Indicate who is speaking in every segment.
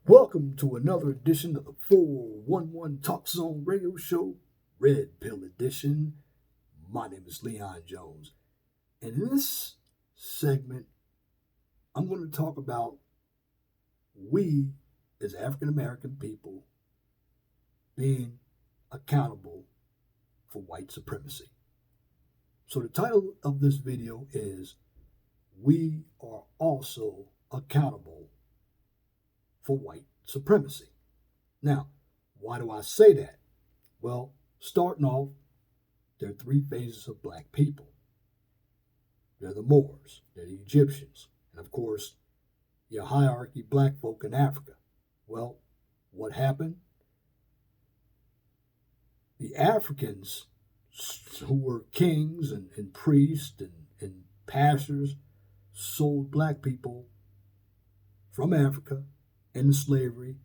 Speaker 1: Welcome to another edition of the 411 Talk Zone Radio Show, Red Pill Edition. My name is Leon Jones. And in this segment, I'm going to talk about we as African American people being accountable for white supremacy. So the title of this video is We Are Also Accountable for White Supremacy. Now, why do I say that? Well, starting off, there are three phases of black people. They're the Moors, they're the Egyptians, and of course, your hierarchy black folk in Africa. Well, what happened? The Africans who were kings and priests and pastors sold black people from Africa into slavery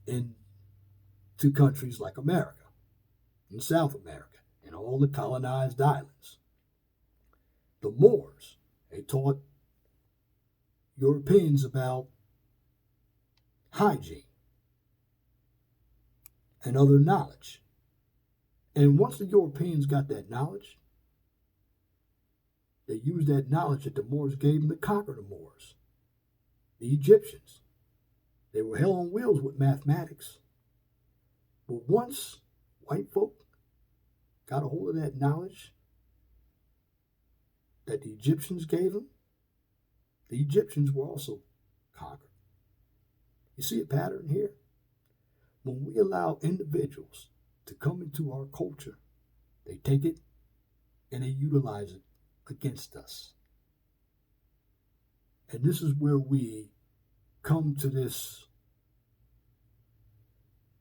Speaker 1: into countries like America and South America and all the colonized islands. The Moors, they taught Europeans about hygiene and other knowledge. And once the Europeans got that knowledge, they used that knowledge that the Moors gave them to conquer the Moors, the Egyptians. They were hell on wheels with mathematics. But once white folk got a hold of that knowledge that the Egyptians gave them, the Egyptians were also conquered. You see a pattern here? When we allow individuals to come into our culture, they take it and they utilize it against us. And this is where we come to this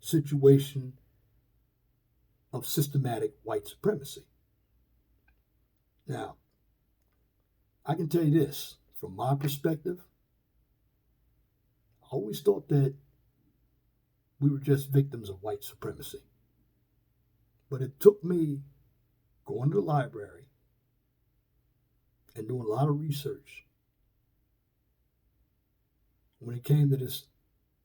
Speaker 1: situation of systematic white supremacy. Now, I can tell you this, from my perspective, I always thought that we were just victims of white supremacy. But it took me going to the library and doing a lot of research when it came to this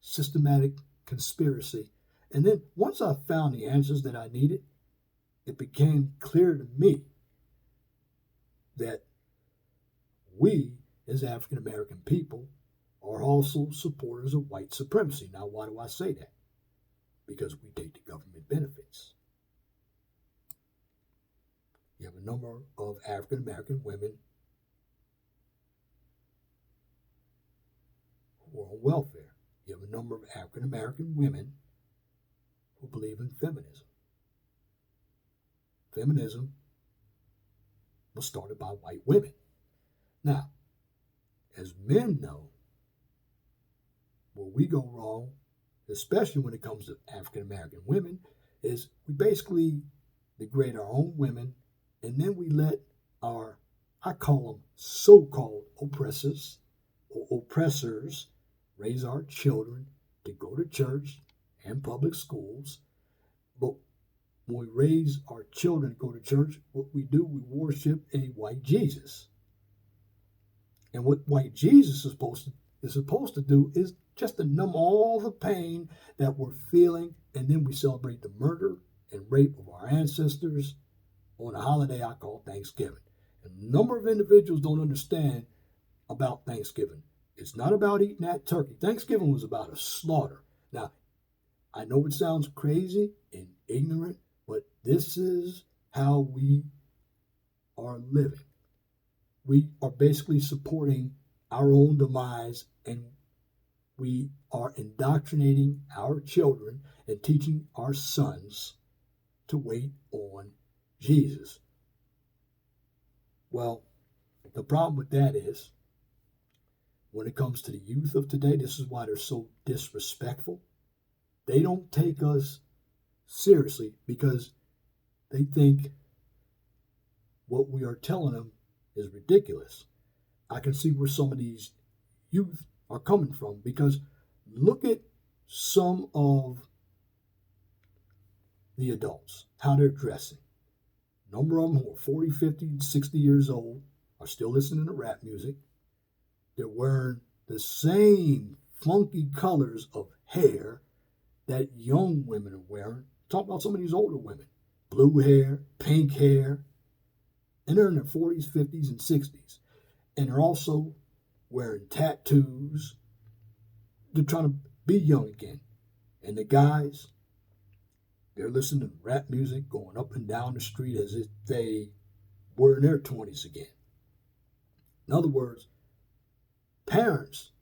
Speaker 1: systematic conspiracy. And then once I found the answers that I needed, it became clear to me that we, as African American people, are also supporters of white supremacy. Now, why do I say that? Because we take the government benefits. You have a number of African American women who are on welfare. You have a number of African American women who believe in feminism. Feminism was started by white women. Now, as men know, where we go wrong, especially when it comes to African American women, is we basically degrade our own women, and then we let our, I call them so-called oppressors or oppressors, raise our children to go to church and public schools. But when we raise our children to go to church, what we do, we worship a white Jesus. And what white Jesus is supposed to do is just to numb all the pain that we're feeling, and then we celebrate the murder and rape of our ancestors on a holiday I call Thanksgiving. A number of individuals don't understand about Thanksgiving. It's not about eating that turkey. Thanksgiving was about a slaughter. Now, I know it sounds crazy and ignorant, but this is how we are living. We are basically supporting our own demise, and we are indoctrinating our children and teaching our sons to wait on Jesus. Well, the problem with that is, when it comes to the youth of today, this is why they're so disrespectful. They don't take us seriously because they think what we are telling them is ridiculous. I can see where some of these youth are coming from, because look at some of the adults, how they're dressing. A number of them who are 40, 50, 60 years old are still listening to rap music. They're wearing the same funky colors of hair that young women are wearing. Talk about some of these older women. Blue hair, pink hair, and they're in their 40s, 50s, and 60s. And they're also wearing tattoos. They're trying to be young again. And the guys, they're listening to rap music going up and down the street as if they were in their 20s again. In other words, parents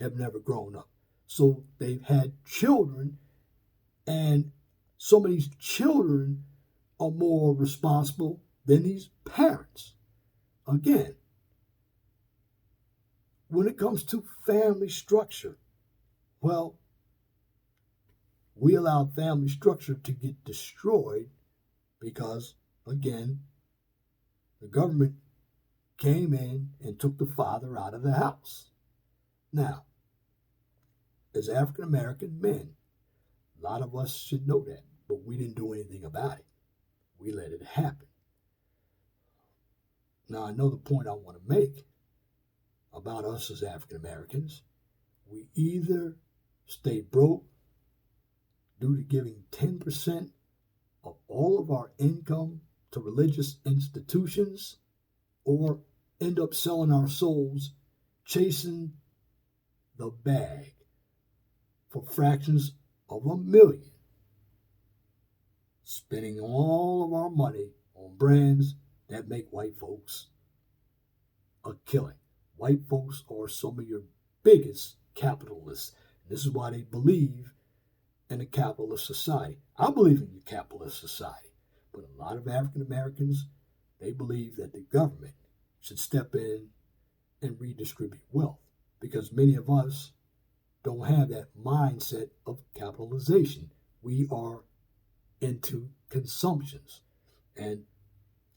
Speaker 1: have never grown up. So they've had children, and some of these children are more responsible than these parents. Again, when it comes to family structure, well, we allowed family structure to get destroyed because, again, the government came in and took the father out of the house. Now, as African American men, a lot of us should know that, but we didn't do anything about it. We let it happen. Now, another point I want to make about us as African Americans, we either stay broke due to giving 10% of all of our income to religious institutions, or end up selling our souls, chasing the bag for fractions of a million, spending all of our money on brands that make white folks a killing. White folks are some of your biggest capitalists. This is why they believe in a capitalist society. I believe in a capitalist society, but a lot of African Americans, they believe that the government should step in and redistribute wealth, because many of us don't have that mindset of capitalization. We are into consumptions. And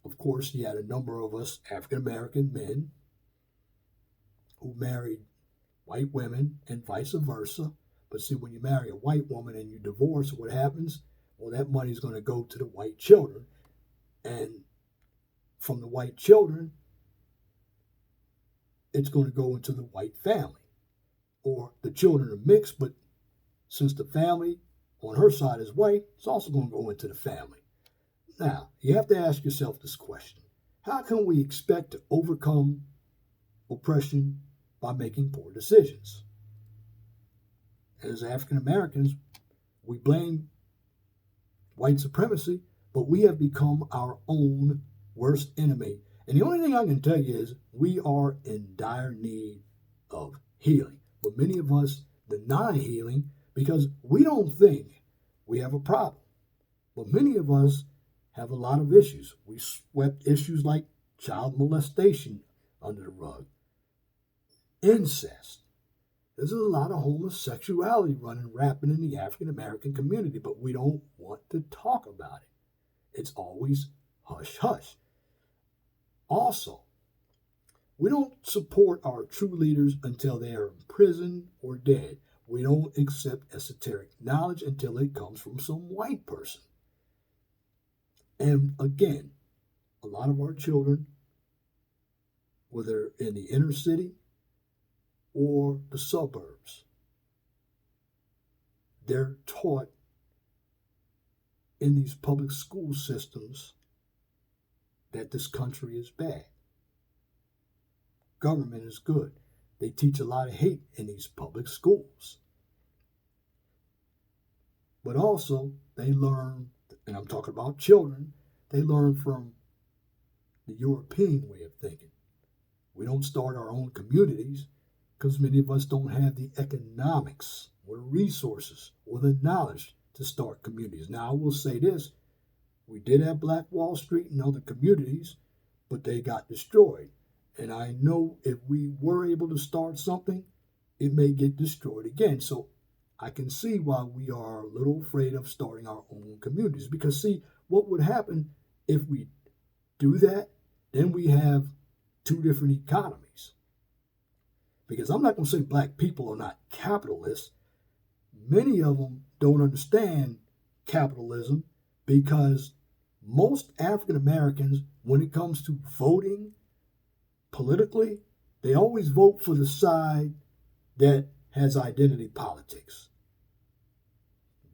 Speaker 1: of course, you had a number of us African American men who married white women and vice versa. But see, when you marry a white woman and you divorce, what happens? Well, that money is going to go to the white children. And from the white children, it's going to go into the white family. Or the children are mixed, but since the family on her side is white, it's also going to go into the family. Now, you have to ask yourself this question. How can we expect to overcome oppression by making poor decisions? As African Americans, we blame white supremacy, but we have become our own worst enemy. And the only thing I can tell you is we are in dire need of healing. But many of us deny healing because we don't think we have a problem. But many of us have a lot of issues. We swept issues like child molestation under the rug, incest. There's a lot of homosexuality running rampant in the African American community, but we don't want to talk about it. It's always hush hush. Also, we don't support our true leaders until they are in prison or dead. We don't accept esoteric knowledge until it comes from some white person. And again, a lot of our children, whether in the inner city or the suburbs, they're taught in these public school systems that this country is bad. Government is good. They teach a lot of hate in these public schools. But also, they learn, and I'm talking about children, they learn from the European way of thinking. We don't start our own communities because many of us don't have the economics or the resources or the knowledge to start communities. Now, I will say this. We did have Black Wall Street and other communities, but they got destroyed. And I know if we were able to start something, it may get destroyed again. So I can see why we are a little afraid of starting our own communities. Because see, what would happen if we do that? Then we have two different economies. Because I'm not going to say black people are not capitalists. Many of them don't understand capitalism because most African Americans, when it comes to voting politically, they always vote for the side that has identity politics.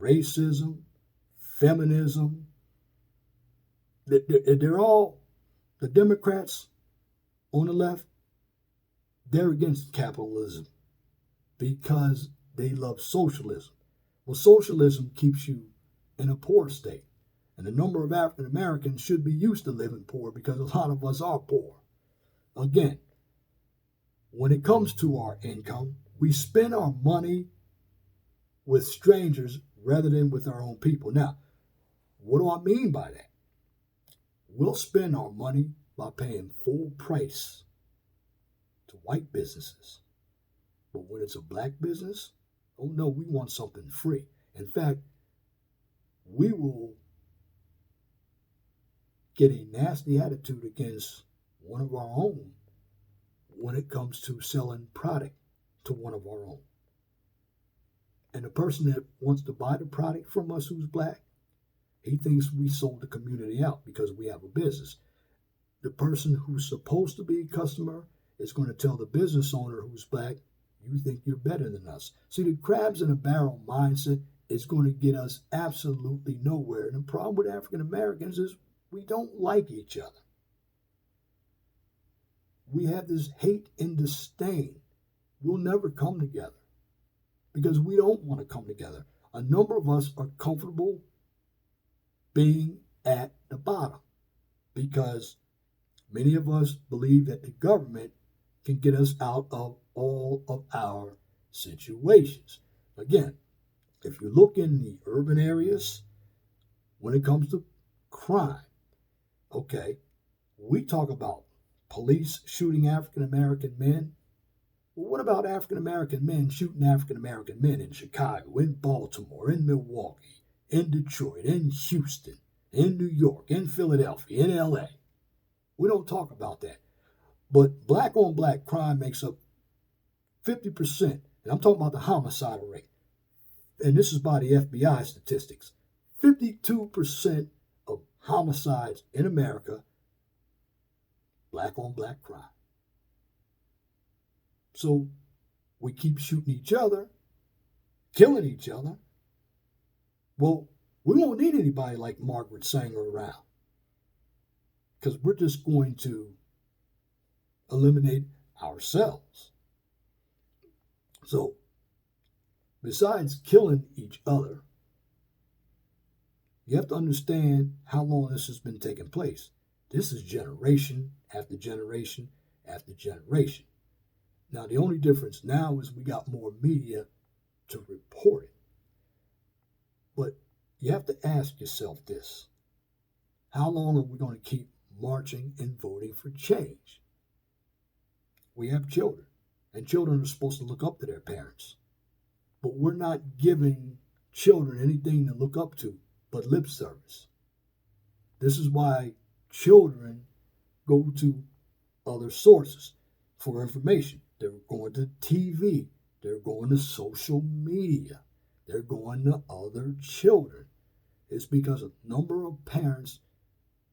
Speaker 1: racism, feminism. They're all, the Democrats on the left, they're against capitalism because they love socialism. Well, socialism keeps you in a poor state. And a number of African Americans should be used to living poor because a lot of us are poor. Again, when it comes to our income, we spend our money with strangers rather than with our own people. Now, what do I mean by that? We'll spend our money by paying full price to white businesses. But when it's a black business, oh no, we want something free. In fact, we will get a nasty attitude against one of our own when it comes to selling product to one of our own. And the person that wants to buy the product from us who's black, he thinks we sold the community out because we have a business. The person who's supposed to be a customer is going to tell the business owner who's black, you think you're better than us. See, the crabs in a barrel mindset is going to get us absolutely nowhere. And the problem with African Americans is we don't like each other. We have this hate and disdain. We'll never come together because we don't want to come together. A number of us are comfortable being at the bottom because many of us believe that the government can get us out of all of our situations. Again, if you look in the urban areas, when it comes to crime, okay, we talk about police shooting African American men. Well, what about African American men shooting African American men in Chicago, in Baltimore, in Milwaukee, in Detroit, in Houston, in New York, in Philadelphia, in LA? We don't talk about that. But black on black crime makes up 50%. And I'm talking about the homicidal rate. And this is by the FBI statistics. 52% of homicides in America, black on black crime. So we keep shooting each other, killing each other. Well, we won't need anybody like Margaret Sanger around because we're just going to eliminate ourselves. So, besides killing each other, you have to understand how long this has been taking place. This is generation after generation after generation. Now, the only difference now is we got more media to report it. But you have to ask yourself this. How long are we going to keep marching and voting for change? We have children, and children are supposed to look up to their parents. But we're not giving children anything to look up to but lip service. This is why children go to other sources for information. They're going to TV. They're going to social media. They're going to other children. It's because a number of parents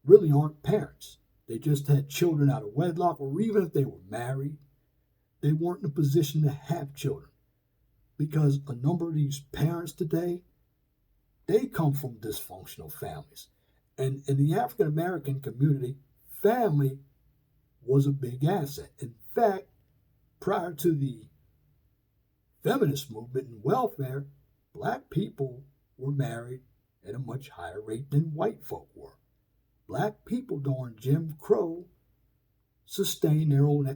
Speaker 1: really aren't parents. They just had children out of wedlock, or even if they were married, they weren't in a position to have children. Because a number of these parents today, they come from dysfunctional families. And in the African American community, family was a big asset. In fact, prior to the feminist movement and welfare, black people were married at a much higher rate than white folk were. Black people during Jim Crow sustained their own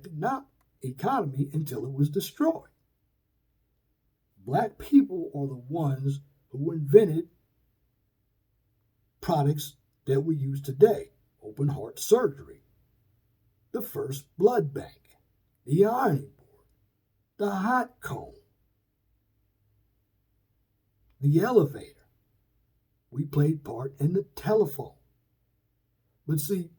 Speaker 1: economy until it was destroyed. Black people are the ones who invented products that we use today. Open heart surgery, the first blood bank, the ironing board, the hot comb, the elevator. We played part in the telephone. But see,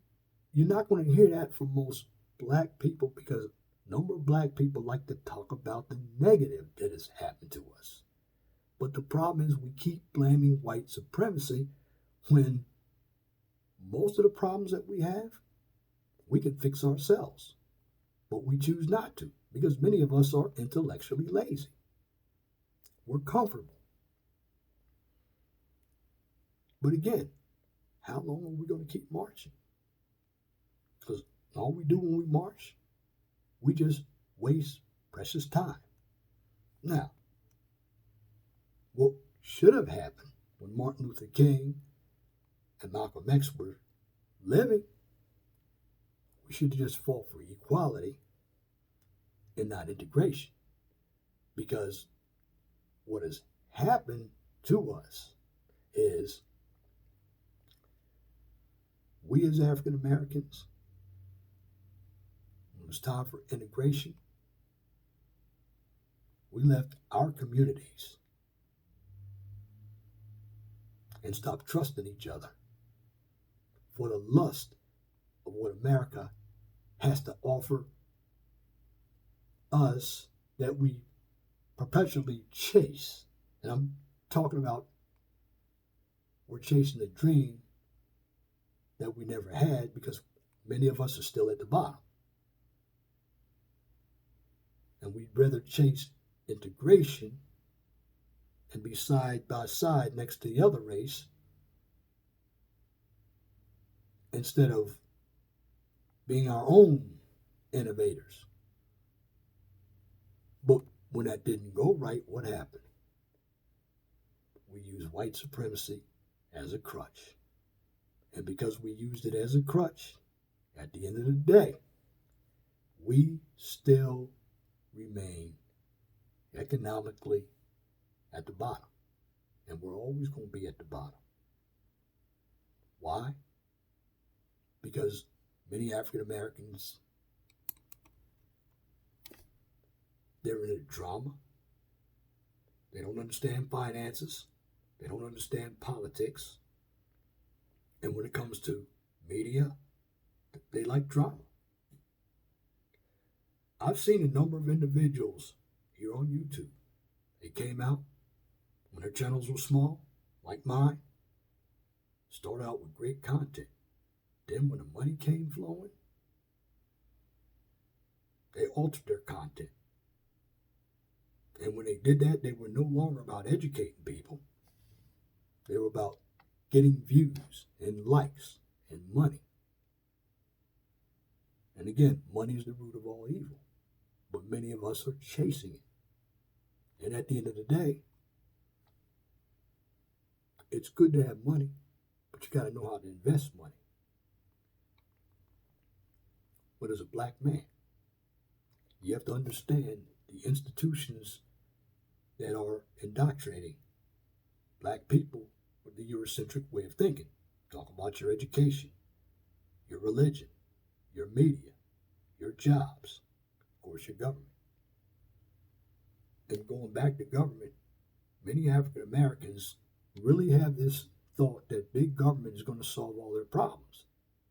Speaker 1: you're not going to hear that from most black people because a number of black people like to talk about the negative that has happened to us. But the problem is we keep blaming white supremacy when most of the problems that we have, we can fix ourselves. But we choose not to because many of us are intellectually lazy. We're comfortable. But again, how long are we going to keep marching? Because all we do when we march, we just waste precious time. Now, what should have happened when Martin Luther King and Malcolm X were living, we should have just fought for equality and not integration. Because what has happened to us is we as African Americans, when it was time for integration, we left our communities and stopped trusting each other for the lust of what America has to offer us that we perpetually chase. And I'm talking about we're chasing a dream that we never had because many of us are still at the bottom. And we'd rather chase integration and be side by side next to the other race instead of being our own innovators. But when that didn't go right, what happened? We used white supremacy as a crutch. And because we used it as a crutch, at the end of the day, we still remain economically at the bottom. And we're always going to be at the bottom. Why? Because many African Americans, they're in a drama. They don't understand finances. They don't understand politics. And when it comes to media, they like drama. I've seen a number of individuals here on YouTube. They came out when their channels were small, like mine, start out with great content. Then when the money came flowing, they altered their content. And when they did that, they were no longer about educating people. They were about getting views and likes and money. And again, money is the root of all evil. But many of us are chasing it. And at the end of the day, it's good to have money, but you got to know how to invest money. But as a black man, you have to understand the institutions that are indoctrinating black people with the Eurocentric way of thinking. Talk about your education, your religion, your media, your jobs, of course, your government. And going back to government, many African Americans really have this thought that big government is going to solve all their problems.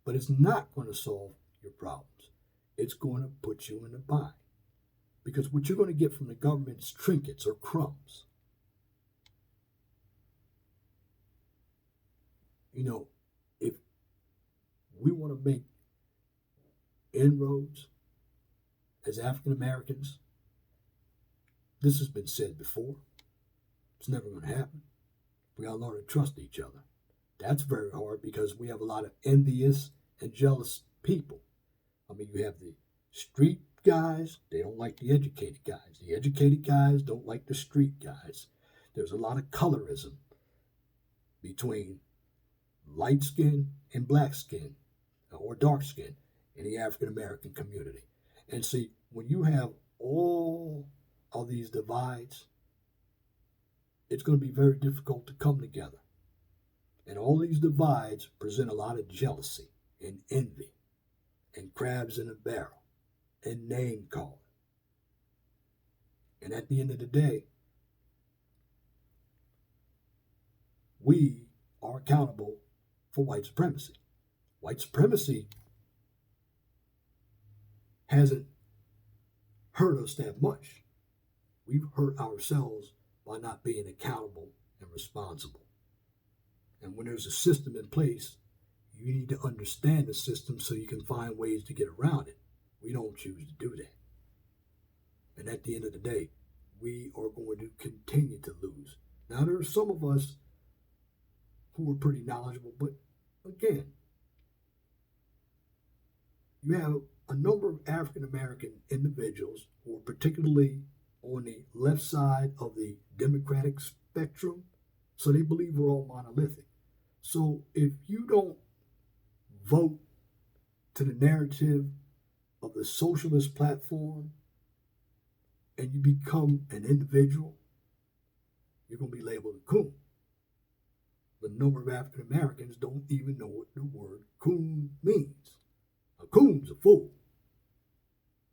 Speaker 1: But it's not going to solve your problems. It's going to put you in a bind. Because what you're going to get from the government is trinkets or crumbs. You know, if we want to make inroads as African Americans, this has been said before. It's never going to happen. We got to learn to trust each other. That's very hard because we have a lot of envious and jealous people. I mean, you have the street guys, they don't like the educated guys. The educated guys don't like the street guys. There's a lot of colorism between light skin and black skin or dark skin in the African American community. And see, when you have all of these divides, it's going to be very difficult to come together. And all these divides present a lot of jealousy and envy and crabs in a barrel and name calling. And at the end of the day, we are accountable for white supremacy. White supremacy hasn't hurt us that much. We've hurt ourselves by not being accountable and responsible. And when there's a system in place, you need to understand the system so you can find ways to get around it. We don't choose to do that. And at the end of the day, we are going to continue to lose. Now, there are some of us who are pretty knowledgeable. But again, you have a number of African American individuals who are particularly on the left side of the Democratic spectrum. So they believe we're all monolithic. So if you don't vote to the narrative of the socialist platform and you become an individual, you're going to be labeled a coon. But a number of African Americans don't even know what the word coon means. A coon's a fool.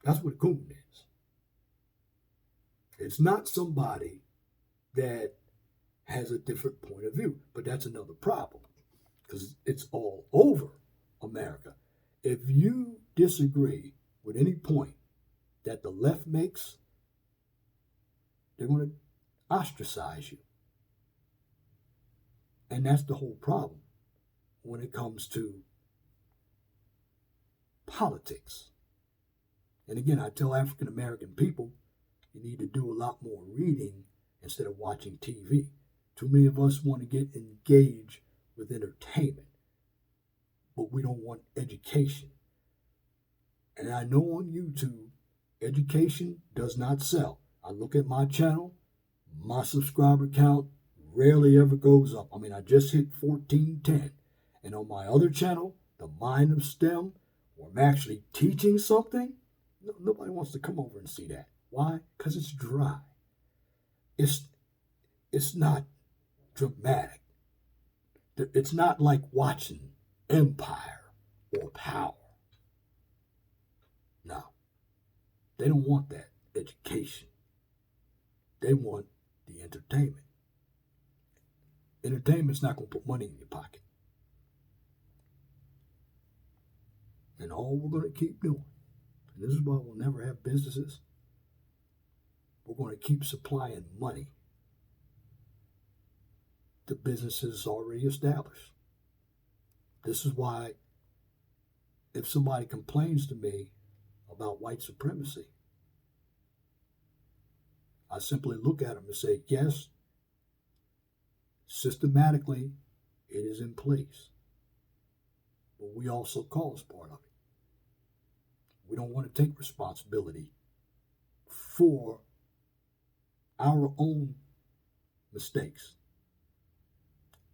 Speaker 1: That's what a coon is. It's not somebody that has a different point of view, but that's another problem because it's all over America. If you disagree with any point that the left makes, they're going to ostracize you. And that's the whole problem when it comes to politics. And again, I tell African American people, you need to do a lot more reading instead of watching TV. Too many of us want to get engaged with entertainment, but we don't want education. And I know on YouTube, education does not sell. I look at my channel, my subscriber count rarely ever goes up. I mean, I just hit 1410. And on my other channel, The Mind of STEM, where I'm actually teaching something, nobody wants to come over and see that. Why? Because it's dry. It's not dramatic. It's not like watching Empire or Power. No. They don't want that education. They want the entertainment. Entertainment's not going to put money in your pocket. And all we're going to keep doing, and this is why we'll never have businesses, we're going to keep supplying money to businesses already established. This is why if somebody complains to me about white supremacy, I simply look at them and say, yes, systematically it is in place, but we also cause part of it. We don't want to take responsibility for our own mistakes,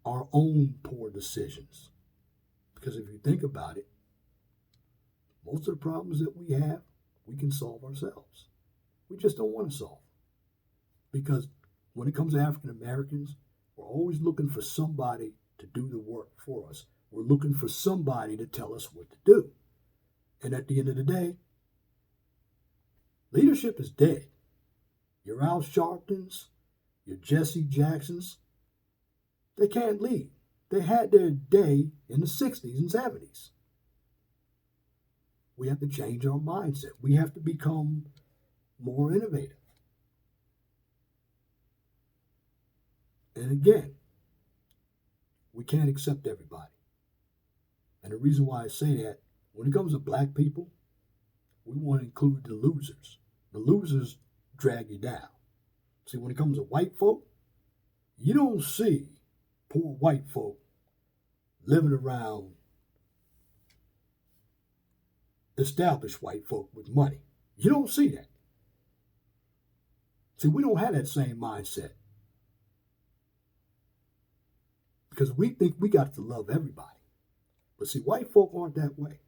Speaker 1: our own poor decisions. Because if you think about it, most of the problems that we have, we can solve ourselves. We just don't want to solve. Because when it comes to African Americans, we're always looking for somebody to do the work for us. We're looking for somebody to tell us what to do. And at the end of the day, leadership is dead. Your Al Sharptons, your Jesse Jacksons, they can't lead. They had their day in the 60s and 70s. We have to change our mindset. We have to become more innovative. And again, we can't accept everybody. And the reason why I say that, when it comes to black people, we want to include the losers. The losers drag you down. See, when it comes to white folk, you don't see poor white folk living around established white folk with money. You don't see that. See, we don't have that same mindset. Because we think we got to love everybody. But see, white folk aren't that way.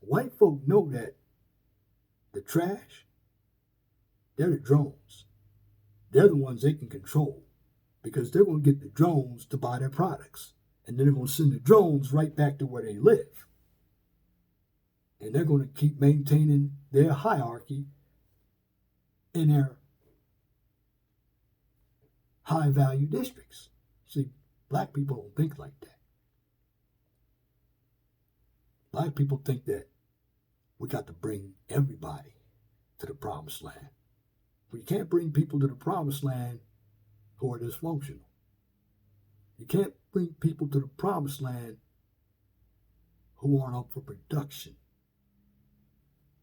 Speaker 1: White folk know that the trash, they're the drones. They're the ones they can control because they're going to get the drones to buy their products. And then they're going to send the drones right back to where they live. And they're going to keep maintaining their hierarchy in their high-value districts. See, black people don't think like that. Black people think that we got to bring everybody to the promised land. We can't bring people to the promised land who are dysfunctional. You can't bring people to the promised land who aren't up for production.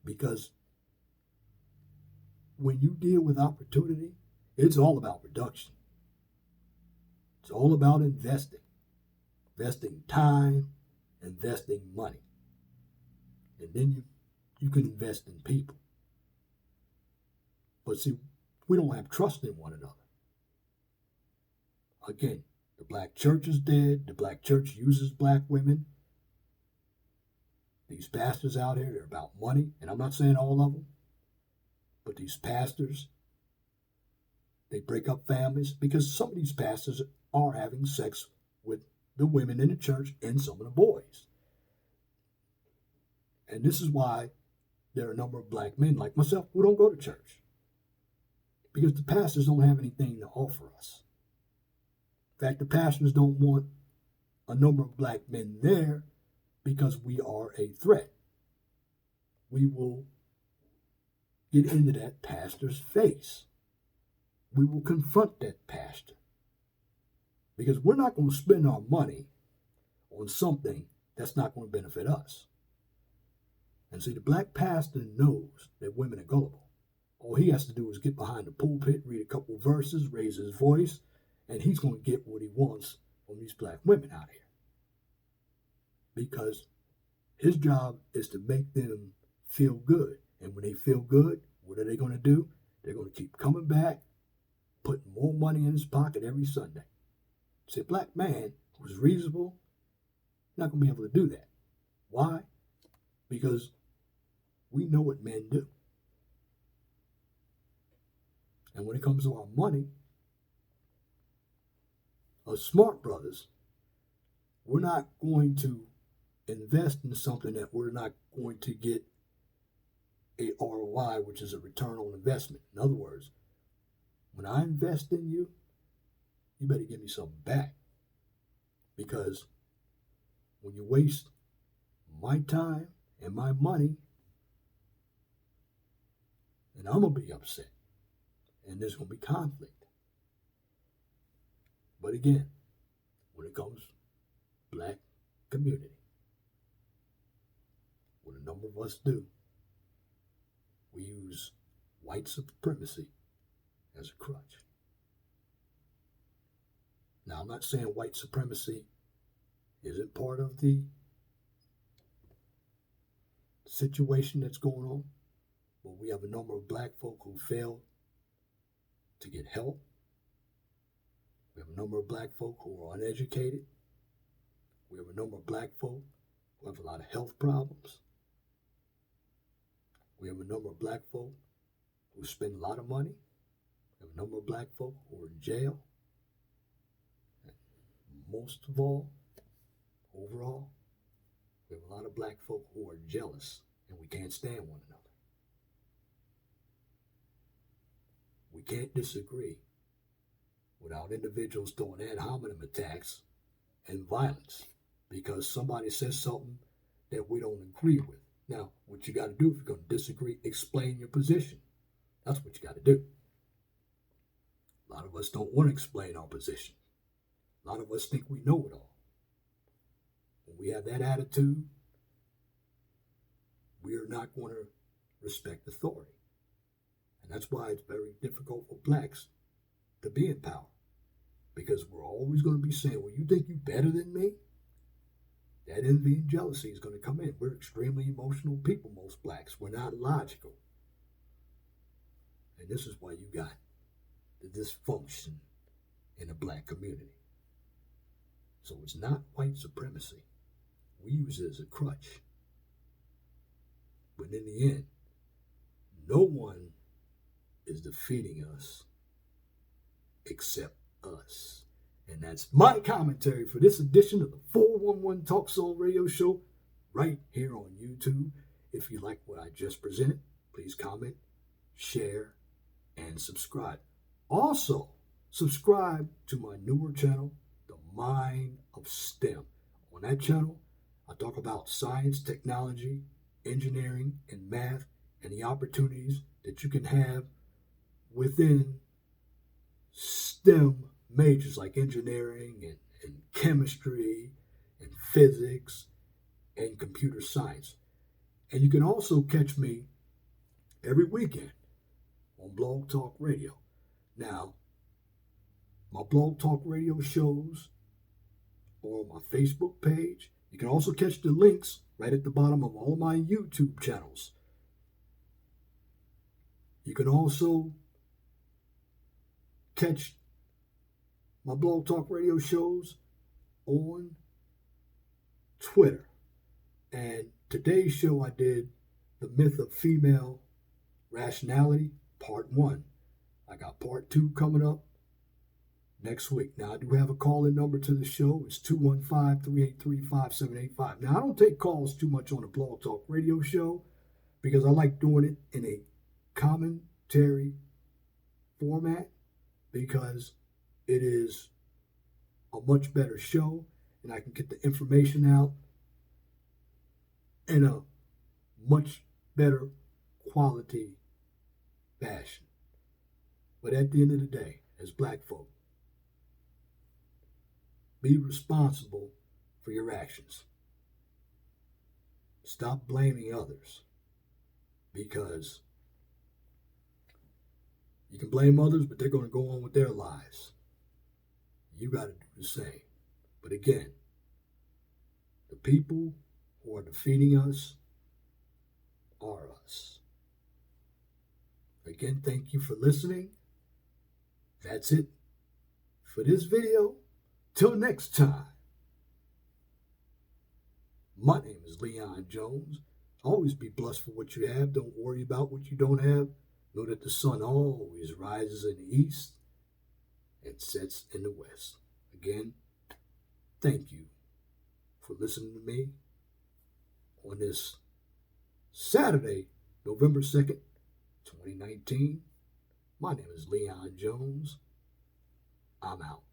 Speaker 1: Because when you deal with opportunity, it's all about production. It's all about investing time, investing money. And then you can invest in people. But see, we don't have trust in one another. Again, the black church is dead. The black church uses black women. These pastors out here, they're about money. And I'm not saying all of them. But these pastors, they break up families because some of these pastors are having sex with the women in the church and some of the boys. And this is why there are a number of black men like myself who don't go to church. Because the pastors don't have anything to offer us. In fact, the pastors don't want a number of black men there because we are a threat. We will get into that pastor's face. We will confront that pastor. Because we're not going to spend our money on something that's not going to benefit us. And see, the black pastor knows that women are gullible. All he has to do is get behind the pulpit, read a couple verses, raise his voice, and he's going to get what he wants from these black women out here. Because his job is to make them feel good. And when they feel good, what are they going to do? They're going to keep coming back, putting more money in his pocket every Sunday. See, a black man who's reasonable, not going to be able to do that. Why? Because we know what men do. And when it comes to our money, us smart brothers, we're not going to invest in something that we're not going to get a ROI, which is a return on investment. In other words, when I invest in you, you better give me something back. Because when you waste my time and my money, then I'm going to be upset. And there's going to be conflict. But again, when it comes to black community, what a number of us do, we use white supremacy as a crutch. Now, I'm not saying white supremacy isn't part of the situation that's going on, but we have a number of black folk who fail to get help. We have a number of black folk who are uneducated. We have a number of black folk who have a lot of health problems. We have a number of black folk who spend a lot of money. We have a number of black folk who are in jail. And most of all, overall, we have a lot of black folk who are jealous and we can't stand one another. We can't disagree without individuals throwing ad hominem attacks and violence because somebody says something that we don't agree with. Now, what you got to do if you're going to disagree, explain your position. That's what you got to do. A lot of us don't want to explain our position. A lot of us think we know it all. When we have that attitude, we are not going to respect authority. And that's why it's very difficult for blacks to be in power. Because we're always going to be saying, well, you think you're better than me? That envy and jealousy is going to come in. We're extremely emotional people, most blacks. We're not logical. And this is why you got the dysfunction in the black community. So it's not white supremacy. We use it as a crutch. But in the end, no one is defeating us except us. And that's my commentary for this edition of the 411 Talk Soul Radio Show right here on YouTube. If you like what I just presented, please comment, share, and subscribe. Also, subscribe to my newer channel, The Mind of STEM. On that channel, I talk about science, technology, engineering, and math, and the opportunities that you can have within STEM majors like engineering and chemistry and physics and computer science. And you can also catch me every weekend on Blog Talk Radio. Now, my Blog Talk Radio shows or my Facebook page. You can also catch the links right at the bottom of all of my YouTube channels. You can also catch my Blog Talk Radio shows on Twitter. And today's show I did the myth of female rationality, part 1. I got part 2 coming up next week. Now, I do have a call-in number to the show. It's 215-383-5785. Now, I don't take calls too much on the Blog Talk Radio show because I like doing it in a commentary format because it is a much better show and I can get the information out in a much better quality fashion. But at the end of the day, as black folk, be responsible for your actions. Stop blaming others because you can blame others, but they're going to go on with their lives. You got to do the same. But again, the people who are defeating us are us. Again, thank you for listening. That's it for this video. Till next time. My name is Leon Jones. Always be blessed for what you have. Don't worry about what you don't have. Know that the sun always rises in the east and sets in the west. Again, thank you for listening to me on this Saturday, November 2nd, 2019. My name is Leon Jones. I'm out.